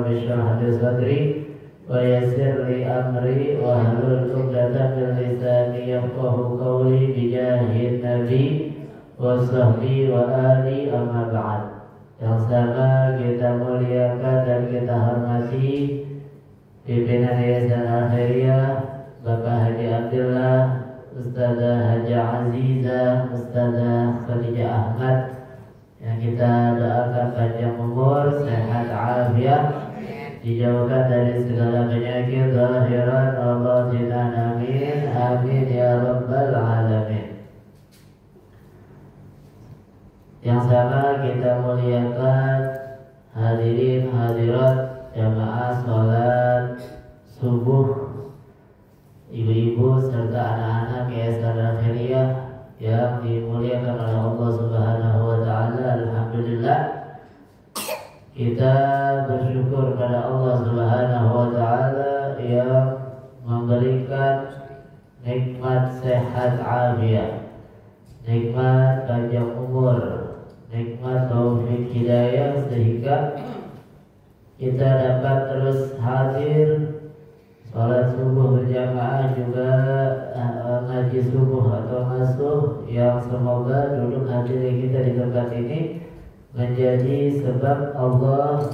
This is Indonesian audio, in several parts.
rabbi shrah li sadri wa yassir li amri wahlul 'uqdatam min lisani yafqahu qawli bijahi nabi wa sahbihi wa ali amma ba'd. Yang sama kita muliakan dan kita hormati pimpinan Yayasan Al-Khairiyah Bapak Haji Abdullah, Ustazah Haji Azizah, Ustazah Khadijah Ahmad, yang kita doakan panjang umur, sehat afiat, dijauhkan dari segala penyakit zahiran wa batinan, amin amin ya rabbal alamin. Yang sama kita muliakan hadirin hadirat jamaah sholat subuh, ibu-ibu serta anak-anak Yayasan Al-Khairiyah yang dimuliakan oleh Allah Subhanahu wa taala. Alhamdulillah, kita bersyukur pada Allah Subhanahu wa taala yang memberikan nikmat sehat afiat, nikmat panjang umur, nikmat taufik hidayah, sehingga kita dapat terus hadir sholat subuh berjamaah, juga ngaji subuh atau ngasuh, yang semoga duduk hadir kita di tempat ini menjadi sebab Allah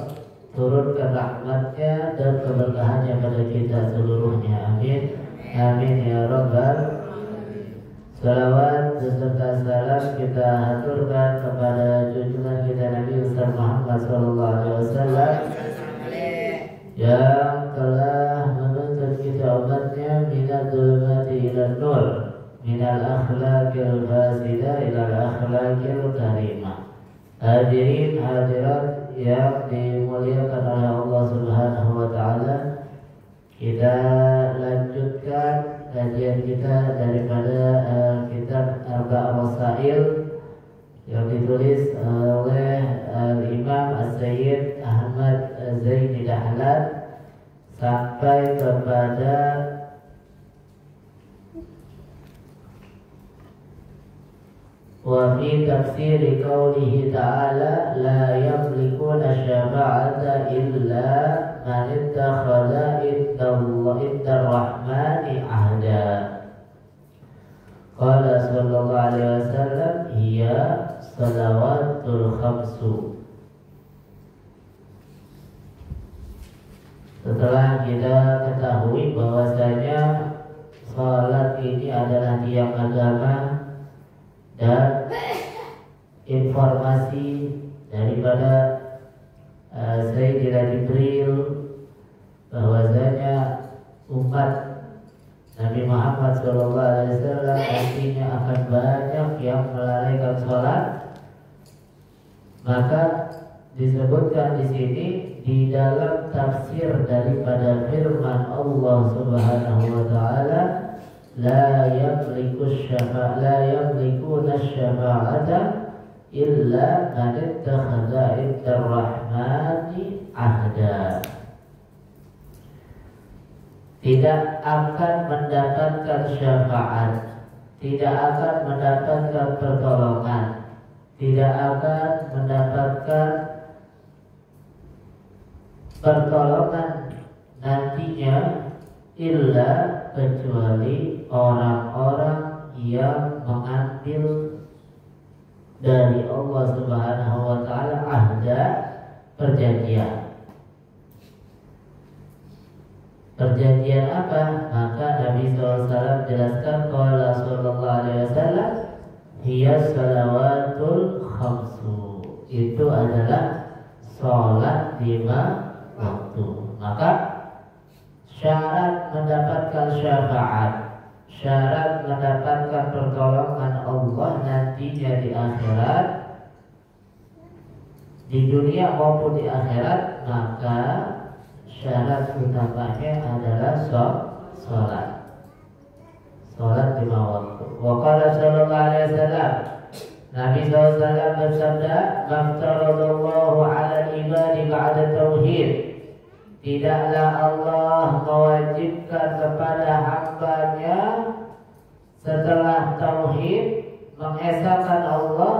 turunkan rahmatnya dan keberkahannya pada kita seluruhnya, amin amin ya rabbal. Salawat beserta salam kita haturkan kepada junjungan kita Nabi Ustaz Muhammad SAW yang telah menuntut kita umatnya minal dhulumati ila nur, minal akhlaqil fasidah ila akhlaqil karimah. Hadirin hadirat yang dimuliakan oleh Allah Subhanahu wa taala, kita lanjutkan kajian kita daripada kitab Arba'ah Masail yang ditulis oleh Imam As-Sayyid Ahmad Zaini Dahlan sampai kepada wa fi tafsir qawlihi ta'ala la yamlikuna syafa'ata illa man ittakhadha inda rahmani ahda. Qala sallallahu alaihi wasallam hiya salawatul khamsu. Setelah kita ketahui bahwasanya salat ini adalah tiang agama dan informasi daripada Sayyidina Jibril bahwasanya umat Nabi Muhammad SAW nantinya akan banyak yang melalaikan sholat, maka disebutkan di sini di dalam tafsir daripada firman Allah Subhanahu wa taala, la yamlikuna syafa'ata illa man ittakhadha inda rahmani ahda. Tidak akan mendapatkan syafaat, tidak akan mendapatkan pertolongan, tidak akan mendapatkan pertolongan nantinya illa kecuali orang-orang yang mengambil dari Allah Subhanahu wa taala ahda, perjanjian. Perjanjian apa? Maka Nabi SAW jelaskan, qala sallallahu alaihi wasallam hiya salawatul khamsu, itu adalah sholat 5 waktu. Maka syarat mendapatkan syafaat, syarat mendapatkan pertolongan Allah nantinya di akhirat, di dunia maupun di akhirat, maka syarat utamanya adalah sholat 5 waktu. Wa qala sallallahu alaihi wasallam, Nabi SAW bersabda, "Maftaradallahu 'ala al-ibadi ba'da tauhid." Tidaklah Allah mewajibkan kepada hamba-Nya setelah tauhid, mengesahkan Allah,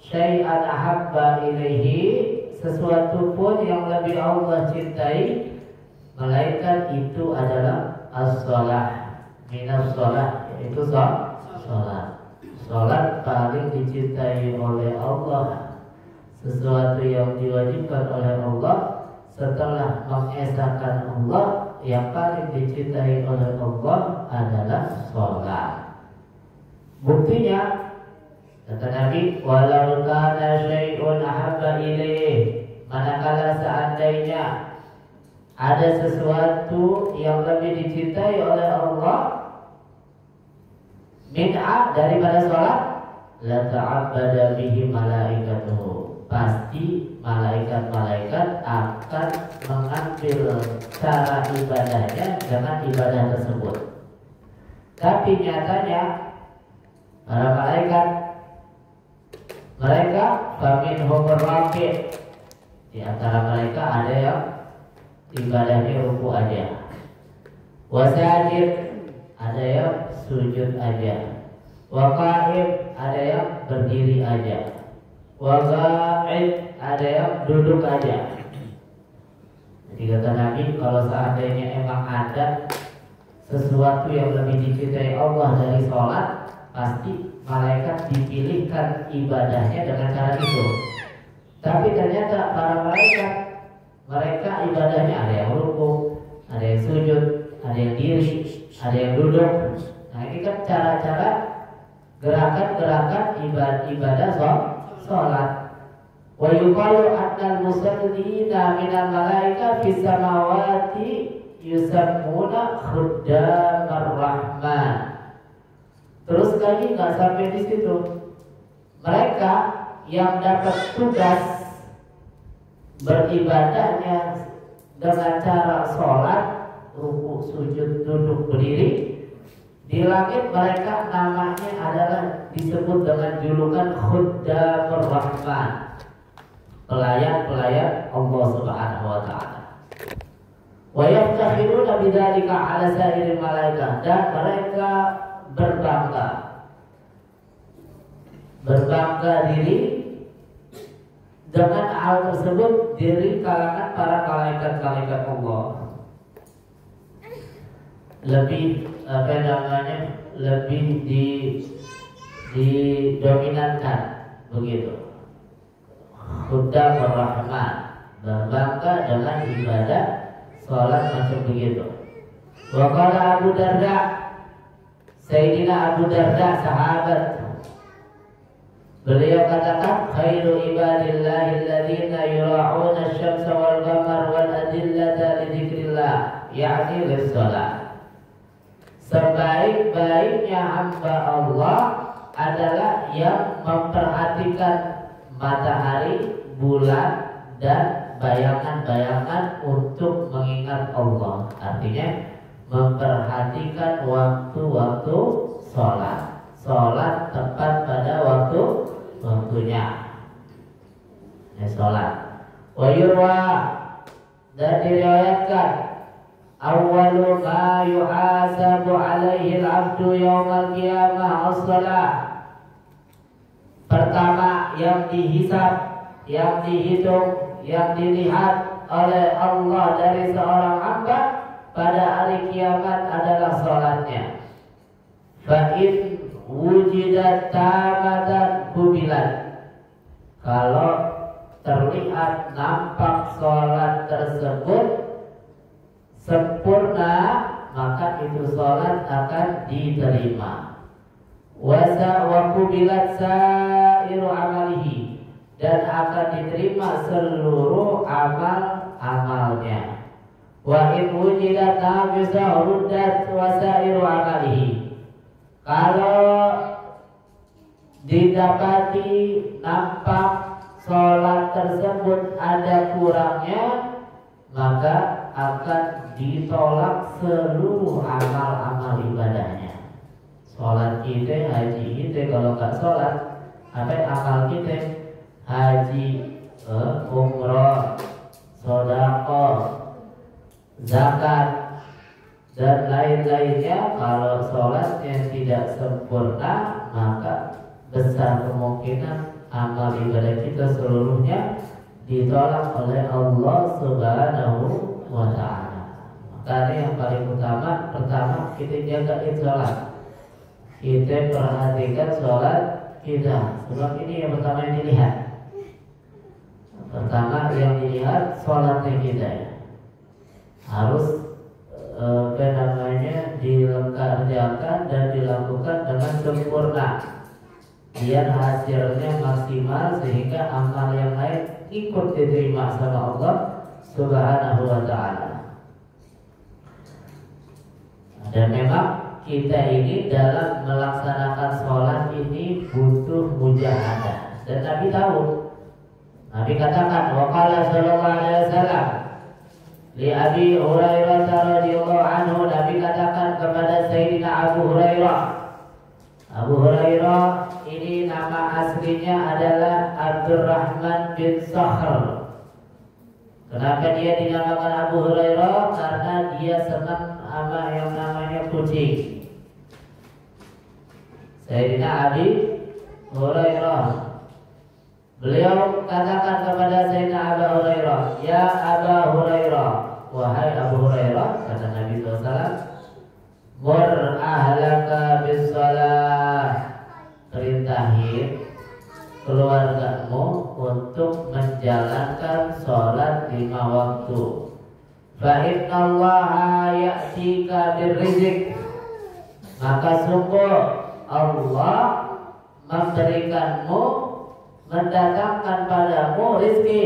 syai'an ahabba ilaihi, sesuatu pun yang lebih Allah cintai, melainkan itu adalah as-shalah. Minas shalah, yaitu sholat. Sholat paling dicintai oleh Allah, sesuatu yang diwajibkan oleh Allah setelah mengesahkan Allah. Yang paling dicintai oleh Allah adalah sholat. Buktinya kata Nabi, walau kana syai'un ahabba ilaih, manakala seandainya ada sesuatu yang lebih dicintai oleh Allah min'a daripada sholat, la ta'abbada bihi malaikatuhu, pasti malaikat-malaikat akan mengambil cara ibadahnya dengan ibadah tersebut. Tapi nyatanya para malaikat, mereka faminhum ar-raki', di antara mereka ada yang ibadahnya ruku aja, wasajid, ada yang sujud aja, waqa'ib, ada yang berdiri aja, waqa'id, ada yang duduk aja. Jadi kata Nabi, kalau seandainya emang ada sesuatu yang lebih dicintai Allah dari sholat, pasti malaikat dipilihkan ibadahnya dengan cara itu. Tapi ternyata para malaikat, mereka ibadahnya ada yang ruku, ada yang sujud, ada yang diri, ada yang duduk. Nah ini kan cara-cara gerakan-gerakan ibadah sholat. Wa yuqalu annal musallina minal malaika fis samawati yusammuna khuddamar rahman. Terus lagi nggak sampai di situ, mereka yang dapat tugas beribadahnya dengan cara sholat, ruku, sujud, duduk, berdiri, di langit mereka namanya adalah disebut dengan julukan khuddamur rahman, pelayan-pelayan Allah Subhanahu wa taala. Wa yaftakhiruna bidzalika 'ala sa'iril malaikah, dan mereka berbangga diri dengan hal tersebut dari kalangan para malaikat-malaikat Allah. Lebih lebih didominankan begitu. Khuddamur rahman, berbangga dengan ibadah sholat macam begitu. Wa qala Abu Darda, Sayyidina Abu Darda sahabat, beliau katakan, khairu ibadillahi alladhina yura'una asy-syamsa wal qamar wal adillata li dzikrillah, yakni lis-shalah. Sebaik-baiknya hamba Allah adalah yang memperhatikan matahari, bulan, dan bayangan-bayangan untuk mengingat Allah. Artinya memperhatikan waktu-waktu sholat. Sholat tepat pada waktunya. Sholat. Wa yurwa, dan diriwayatkan, awwalu ma yuhasabu alaihi al-abdu yawmal qiyamah as-shalah. Pertama yang dihisab, yang dihitung, yang dilihat oleh Allah dari seorang hamba pada hari kiamat adalah sholatnya. Fa'in wujidat tamatan kubilat, kalau terlihat nampak sholat tersebut sempurna, maka itu sholat akan diterima. Wasa wa kubilat sairu amalihi, dan akan diterima seluruh amal-amalnya. Wa in wujidat naqisa ruddat wasairu amalihi, kalau didapati nampak sholat tersebut ada kurangnya, maka akan ditolak seluruh amal-amal ibadahnya. Sholat kita, haji kita, kalau nggak sholat, apa amal kita? Haji, umroh, sedekah, zakat, dan lain-lainnya, kalau sholatnya tidak sempurna, maka besar kemungkinan amal ibadah kita seluruhnya ditolak oleh Allah Subhanahu wa ta'ala. Makanya yang paling utama, pertama kita jaga sholat. Kita perhatikan sholat kita. Sebab ini yang pertama yang dilihat. Pertama yang dilihat sholatnya kita harus dilengkarkan dan dilakukan dengan sempurna biar hasilnya maksimal sehingga amal yang lain ikut diterima sama Allah Subhanahu wa ta'ala. Dan memang kita ini dalam melaksanakan sholat ini butuh mujahadah. Dan Nabi tahu, Nabi katakan waqala sallallahu alaihi wasallam li Abi Hurairah radhiyallahu anhu, Nabi katakan kepada Sayyidina Abu Hurairah. Abu Hurairah ini nama aslinya adalah Abdurrahman bin Sakhr. Kenapa dia dinamakan Abu Hurairah? Karena dia senang sama yang namanya kucing. Sayyidina Abi Hurairah, beliau katakan kepada Sayyidina Abu Hurairah, ya Abu Hurairah, wahai Abu Hurairah, kata Nabi SAW, mur ahlaka bis salah, perintahin keluargamu untuk menjalankan sholat 5 waktu. Fa innallaha ya'tika birrizq, maka sungguh Allah memberikanmu, mendatangkan padamu rizki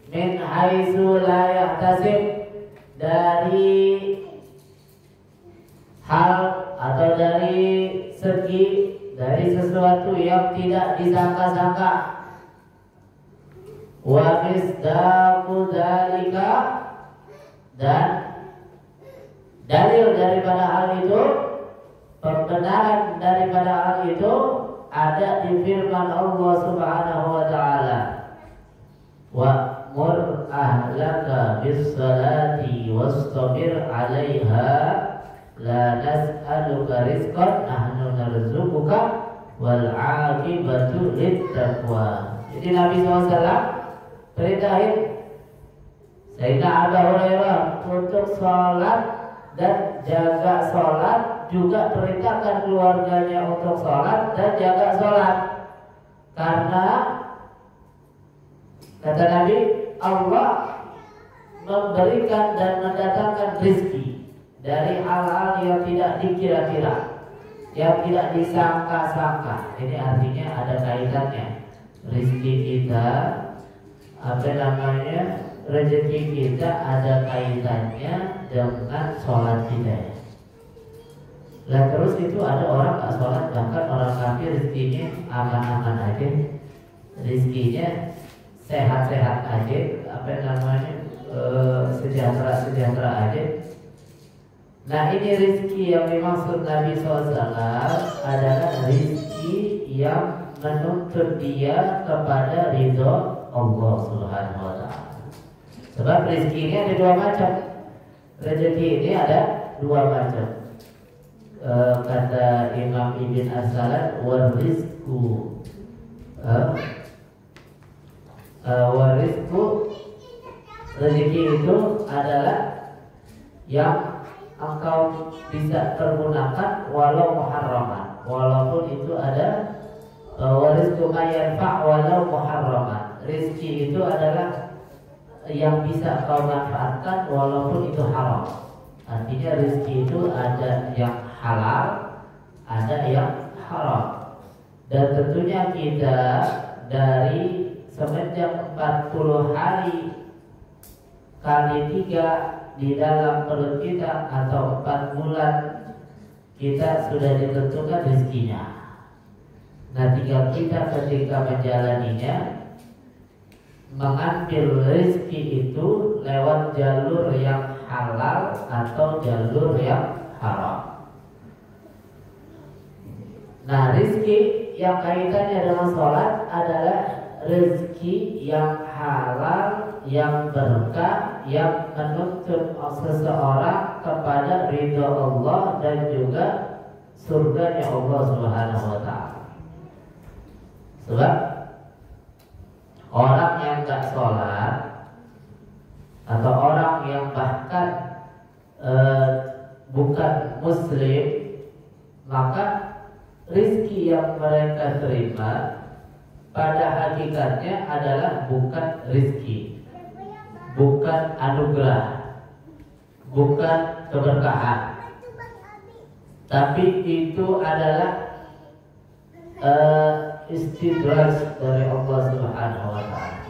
min haitsu la yahtasib, dari hal atau dari segi, dari sesuatu yang tidak disangka-sangka. Wa misdaqu dzalika, dan dalil daripada hal itu, pembenaran daripada hal itu ada di firman Allah Subhanahu wa ta'ala, wa'mur ahlaka bis salati wastabir 'alaiha la nas'aluka rizqan nahnu narzuquka wal 'aqibatu lit-taqwa. Jadi Nabi SAW perintahin Sayyidina Abu Hurairah untuk sholat dan jaga sholat, juga perintahkan keluarganya untuk sholat dan jaga sholat. Karena kata Nabi, Allah memberikan dan mendatangkan rezeki dari hal-hal yang tidak dikira-kira, yang tidak disangka-sangka. Ini artinya ada kaitannya. Rezeki kita, rezeki kita ada kaitannya dengan sholat kita. Lah terus itu ada orang tak sholat, bahkan orang kafir rezekinya aman-aman aja, rezekinya sehat-sehat aja, sejahtera aja. Nah ini rezeki yang dimaksud Nabi SAW adalah rezeki yang menuntut dia kepada ridho Allah Subhanahu wa ta'ala. Sebab rezeki ini ada 2 macam. Rezeki ini ada 2 macam. Kata Imam Ibn As-Salat, warizku rezeki itu adalah yang engkau bisa pergunakan walau muharraman, walaupun itu ada warizku mayanfa' walau muharraman. Rezeki itu adalah yang bisa kau manfaatkan walaupun itu haram. Artinya rezeki itu ada yang halal, ada yang haram. Dan tentunya kita dari semenjak 40 hari kali 3 di dalam perut kita atau 4 bulan kita sudah ditentukan rezekinya. Nah tinggal kita ketika menjalaninya mengambil rezeki itu lewat jalur yang halal atau jalur yang haram. Nah rezeki yang kaitannya dengan sholat adalah rezeki yang halal, yang berkah, yang menuntut seseorang kepada ridho Allah dan juga surganya Allah Subhanahu wa ta'ala. Sebab orang yang tak sholat atau orang yang bahkan bukan muslim, maka rizki yang mereka terima pada hakikatnya adalah bukan rizki, bukan anugerah, bukan keberkahan, tapi itu adalah istidraj dari Allah Subhanahu wa taala.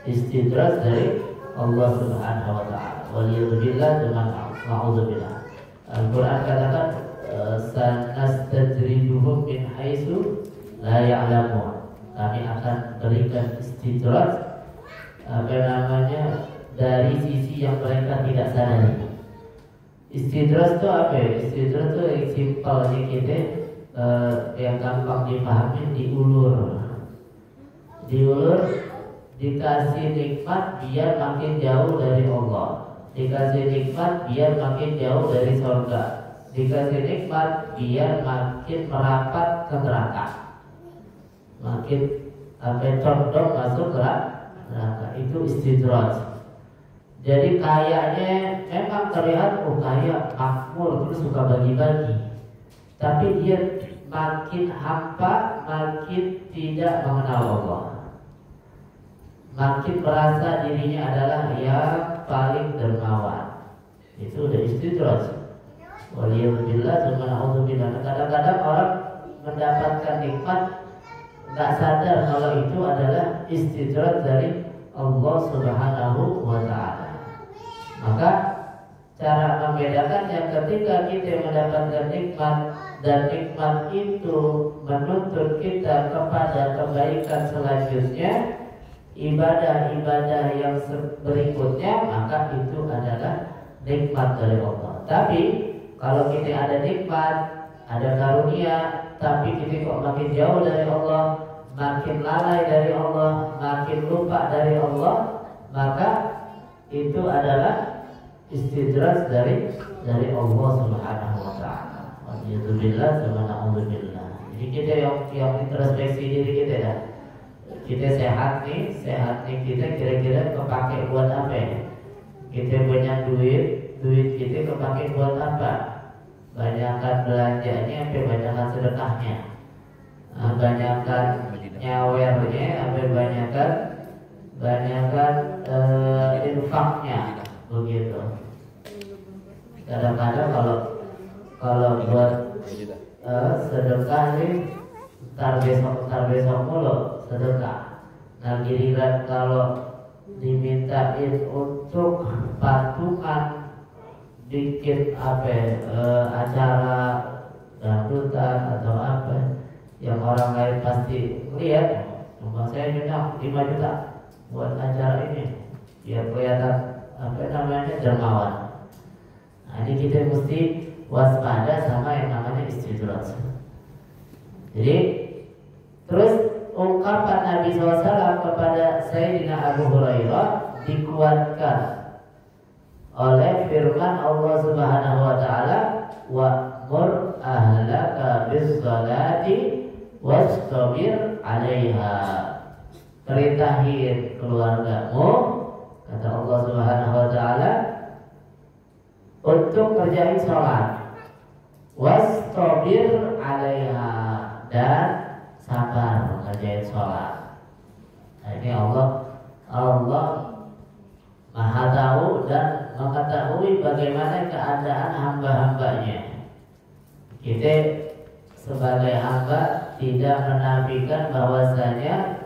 Istidraj dari Allah Subhanahu wa taala. Waliyadzubillah dengan na'udzubillah. Al-Qur'an katakan sanastadrijuhum min haitsu la ya'lamun. Kami akan berikan istidraj dari sisi yang mereka tidak sadari. Istidraj itu apa ya? Istidraj itu yang simpel aja kita, yang gampang dipahami, diulur, dikasih nikmat biar makin jauh dari Allah, dikasih nikmat biar makin jauh dari surga, dikasih nikmat biar makin merapat ke neraka, makin condong masuk ke neraka. Itu istidraj. Jadi kayaknya memang terlihat kaya, makmur, terus suka bagi-bagi, tapi dia makin hampa, makin tidak mengenal Allah, makin merasa dirinya adalah yang paling dermawan. Itu udah istidraj. Waliyadzubillah wa na'udzubillah. Kadang-kadang orang mendapatkan nikmat nggak sadar kalau itu adalah istidraj dari Allah Subhanahu wa ta'ala. Maka cara membedakannya ketika kita mendapatkan nikmat dan nikmat itu menuntut kita kepada kebaikan selanjutnya, ibadah-ibadah yang berikutnya, maka itu adalah nikmat dari Allah. Tapi kalau kita ada nikmat, ada karunia, tapi kita kok makin jauh dari Allah, makin lalai dari Allah, makin lupa dari Allah, maka itu adalah istidraj dari Allah Subhanahu wa taala. Waliyadzubillah wa na'udzubillah. Jadi kita yang introspeksi diri kita dah. Kita sehat nih kita kira-kira kepake buat apa ya? Kita banyak duit kita kepake buat apa? Banyakkan belanjanya, apa banyakkan sedekahnya? Banyakkan nyawernya, apa banyakkan infaknya, begitu. Kadang-kadang kalau buat sedekah nih, ntar besok mulu sedekah. Nah giliran kalau dimintain untuk patungan bikin acara dangdutan atau apa yang orang lain pasti lihat, cuma saya minta 5 juta buat acara ini biar kelihatan dermawan. Nah ini kita mesti waspada sama yang namanya istidraj. Jadi terus ungkapan Nabi SAW kepada Sayyidina Abu Hurairah dikuatkan oleh firman Allah Subhanahu wa taala, wa'mur ahlaka bis-shalati wastabir 'alaiha. Perintahin keluargamu, kata Allah Subhanahu wa taala, untuk kerjain sholat, wastabir 'alaiha, dan sabar mengerjain sholat. Nah, ini Allah Maha tahu dan mengetahui bagaimana keadaan hamba-hambanya. Kita sebagai hamba tidak menafikan bahwasanya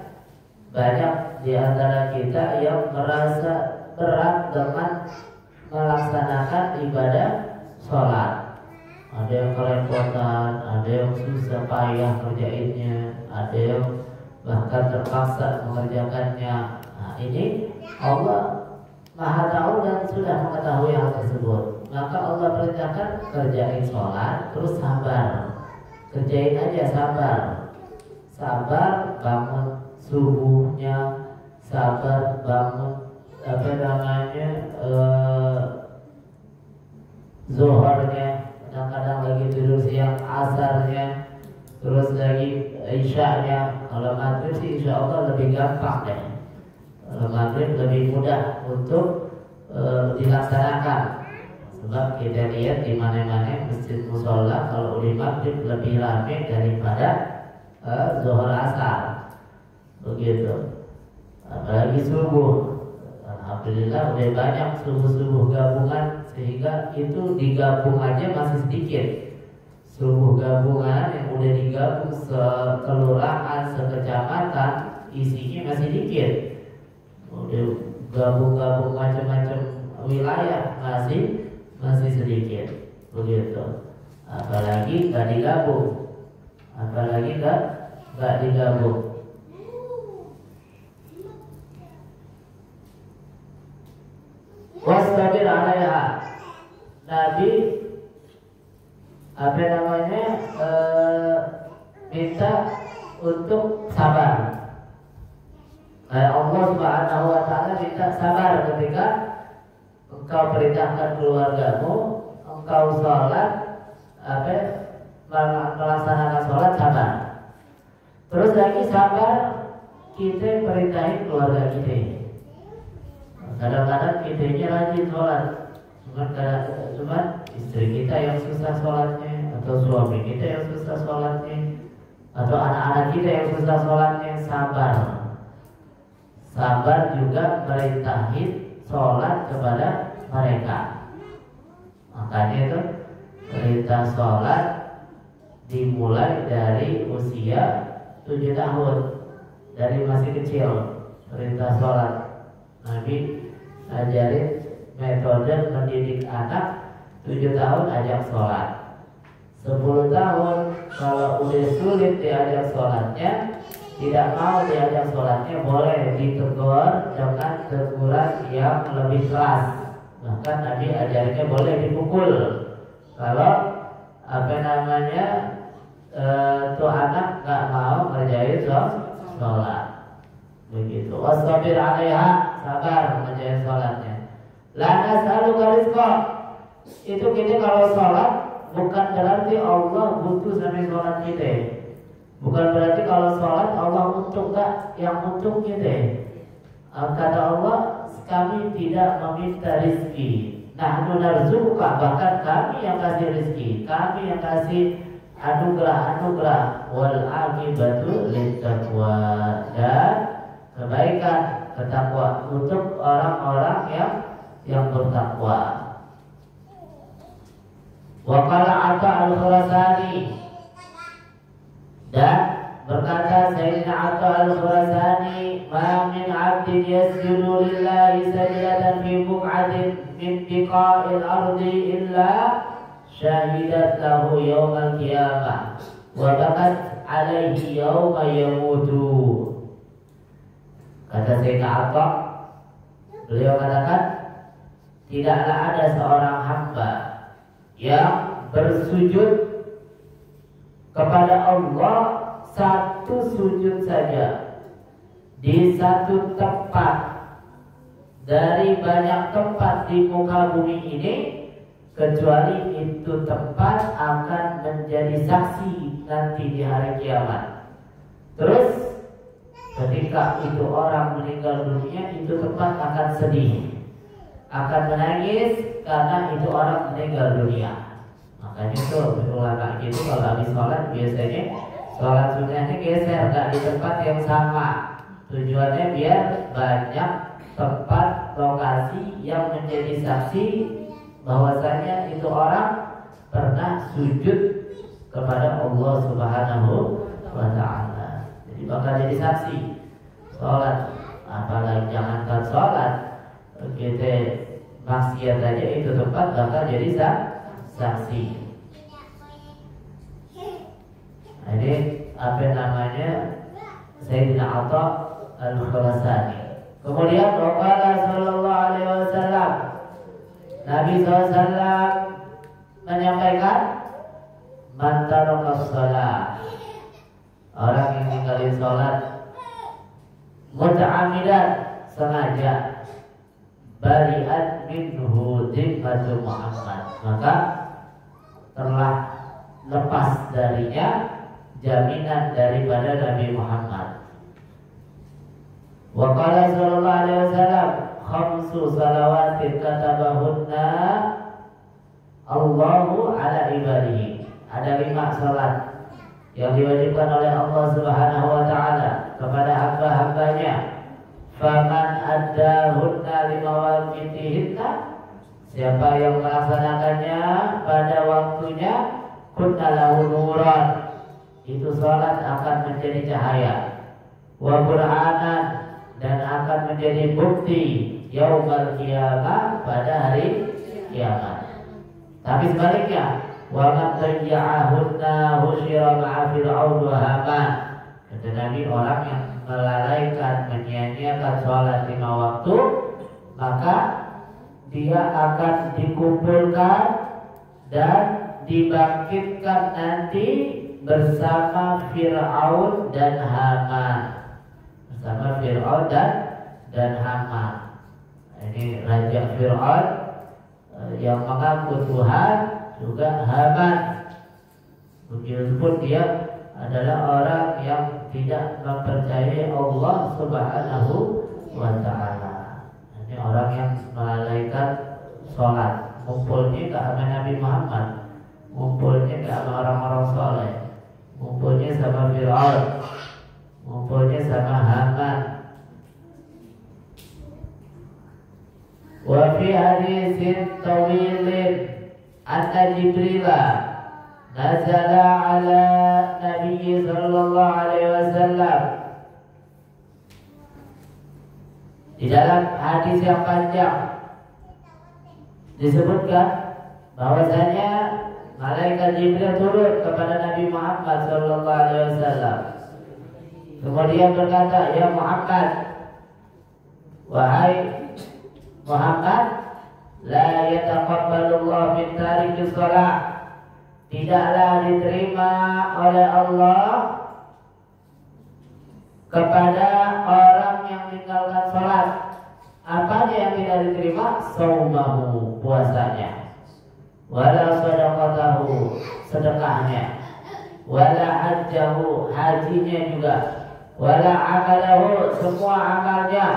banyak di antara kita yang merasa berat dengan melaksanakan ibadah sholat. Ada yang kerepotan, ada yang susah payah kerjainnya, ada yang bahkan terpaksa mengerjakannya. Nah ini Allah Maha tahu dan sudah mengetahui hal tersebut. Maka Allah perintahkan kerjain sholat, terus sabar. Kerjain aja, sabar bangun subuhnya, sabar bangun zuhurnya, kadang-kadang lagi tidur siang, asarnya, terus lagi isya'nya. Kalau maghrib sih insya Allah lebih gampang deh. Kalau maghrib lebih mudah untuk dilaksanakan. Sebab kita lihat di mana-mana masjid musola kalau udah maghrib lebih ramai daripada zuhur asar, begitu. Apalagi subuh, alhamdulillah udah banyak subuh gabungan sehingga itu digabung aja masih sedikit. Subuh gabungan yang udah digabung sekelurahan, sekecamatan, isinya masih dikit. Udah gabung-gabung macam-macam wilayah masih sedikit, begitu. Apalagi nggak digabung, apalagi nggak digabung. Wastabir alaiha, Nabi minta untuk sabar. Allah Subhanahu wa Ta'ala minta sabar ketika engkau perintahkan keluargamu, engkau sholat, melaksanakan sholat, sabar. Terus lagi sabar kita perintahin keluarga kita. Kadang-kadang kita rajin sholat, cuman istri kita yang susah sholatnya, atau suami kita yang susah sholatnya, atau anak-anak kita yang susah sholatnya. Sabar juga merintahin sholat kepada mereka. Makanya itu perintah sholat dimulai dari usia 7 tahun, dari masih kecil. Perintah sholat Nabi ajarin metode mendidik anak 7 tahun ajak sholat. 10 tahun kalau udah sulit diajak sholatnya, tidak mau diajak sholatnya, boleh ditegur dengan teguran yang lebih keras. Bahkan Nabi ajarnya boleh dipukul kalau tuh anak nggak mau ngerjain sholat, begitu. Wastabir alaiha, sabar mengerjain sholatnya. La nas'aluka rizqa, itu kita kalau sholat bukan berarti Allah butuh sama sholat kita. Bukan berarti kalau sholat Allah untung, enggak, yang untung kita. Kata Allah, kami tidak meminta rizki. Nahnu narzuquka, bahkan kami yang kasih rizki, kami yang kasih anugerah. Wal aqibatu littaqwa, dan kebaikan, ketakwa untuk orang-orang yang bertakwa. Wa qala Atha al-Khurasani, dan berkata Sayyidina Atha al-Khurasani, ma min 'abdin yasjudu lillahi sajdatan fi buq'atin min biqa'il ardi illa syahidat lahu yawmal qiyamah wa bakat alaihi yawma yamutu. Kata Sayyidina Atha, beliau katakan, tidaklah ada seorang hamba yang bersujud kepada Allah satu sujud saja di satu tempat dari banyak tempat di muka bumi ini, kecuali itu tempat akan menjadi saksi nanti di hari kiamat. Terus ketika itu orang meninggal dunia, itu tempat akan sedih, akan menangis karena itu orang meninggal dunia. Makanya tuh ulama gitu kalau habis sholat biasanya sholat sunnahnya geser, nggak di tempat yang sama. Tujuannya biar banyak tempat lokasi yang menjadi saksi bahwasanya itu orang pernah sujud kepada Allah Subhanahu wa Ta'ala. Jadi bakal jadi saksi sholat. Apalagi jangankan sholat, kita maksiat aja itu tempat bakal jadi saksi. Ini Sayyidina Atha al-Khurasani. Kemudian Rasulullah sallallahu alaihi wasallam, Nabi SAW menyampaikan, man taraka shalah, orang yang ninggalin sholat muta'ammidan, sengaja, bari'at minhu dhimmatu Muhammad, maka telah lepas darinya jaminan daripada Nabi Muhammad. Wa qala sallallahu alaihi wasallam khamsu salawatin katabahunna Allahu ala ibadihi. Ada 5 salat yang diwajibkan oleh Allah Subhanahu wa taala kepada hamba-hambanya. Faman addahunna limawaqitihinna, siapa yang melaksanakannya pada waktunya, kunna lahu nuran, itu salat akan menjadi cahaya, wa burhanan, dan akan menjadi bukti yaumal qiyamah, pada hari kiamat. Tapi sebaliknya, wa man dayya'ahunna husyira ma'a fir'aun wa haman. Kata Nabi, orang yang melalaikan, menyia-nyiakan sholat 5 waktu, maka dia akan dikumpulkan dan dibangkitkan nanti bersama Fir'aun dan Haman. Bersama Fir'aun dan Haman. Ini Raja Fir'aun yang mengaku Tuhan, juga Haman. Begitupun dia adalah orang yang tidak mempercayai Allah Subhanahu wa ta'ala. Ini orang yang melalaikan sholat. Ngumpulnya ke sama Nabi Muhammad, ngumpulnya ke sama orang-orang soleh, ngumpulnya sama Fir'aun, ngumpulnya sama Haman. Wa fi haditsin tawilin anna Jibrila nazala ala Nabi sallallahu alaihi wasallam. Di dalam hadis yang panjang disebutkan bahwasanya malaikat Jibril turun kepada Nabi Muhammad sallallahu alaihi wasallam. Kemudian berkata, "Ya Muhammad, wahai Muhammad, la yataqabbalullahu min tarikis shalah." Tidaklah diterima oleh Allah kepada orang yang meninggalkan sholat. Apa yang tidak diterima? Saumahu, puasanya. Wala sadaqatahu, sedekahnya. Wala hajjahu, hajinya juga. Wala amalahu, semua amalnya.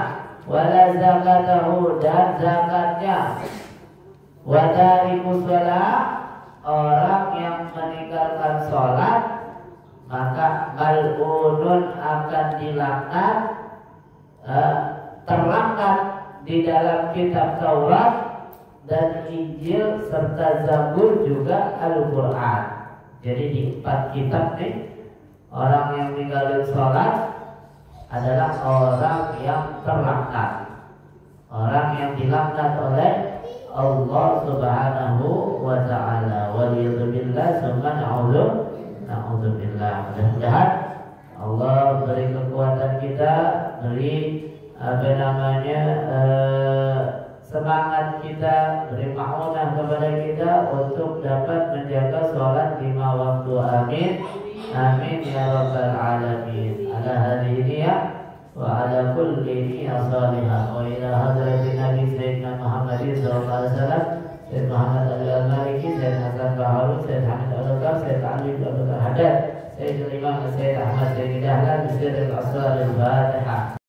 Wala zakatahu, dan zakatnya. Wa tariku shalah, orang yang meninggalkan sholat maka mal'unun, akan dilaknat, terlaknat di dalam kitab Taurat dan Injil serta Zabur juga Al-Quran. Jadi di 4 kitab nih, orang yang meninggalkan sholat adalah orang yang terlaknat, orang yang dilaknat oleh Allah Subhanahu wa ta'ala. Waliyadzubillah, summa na'udzubillah. Mudah-mudahan Allah beri kekuatan kita, beri semangat kita, beri ma'unah kepada kita untuk dapat menjaga sholat 5 waktu. Amin. Amin ya rabbal alamin. Ala hadhihi ya wa ala kulli niyya salihah. Wa ila hadratin Nabi Sayyidina Muhammadin sallallahu alaihi wasallam, Sayyid Muhammad al-Maliki, Sayyid Hasan Baharun, Sayyid Hamid al-Qab, Sayyid Ali bin Abdul Haddad, Sayyid Imam Sayyid Ahmad Sayyid Dahlan, Sayyid al-Asrar al-Fatihah.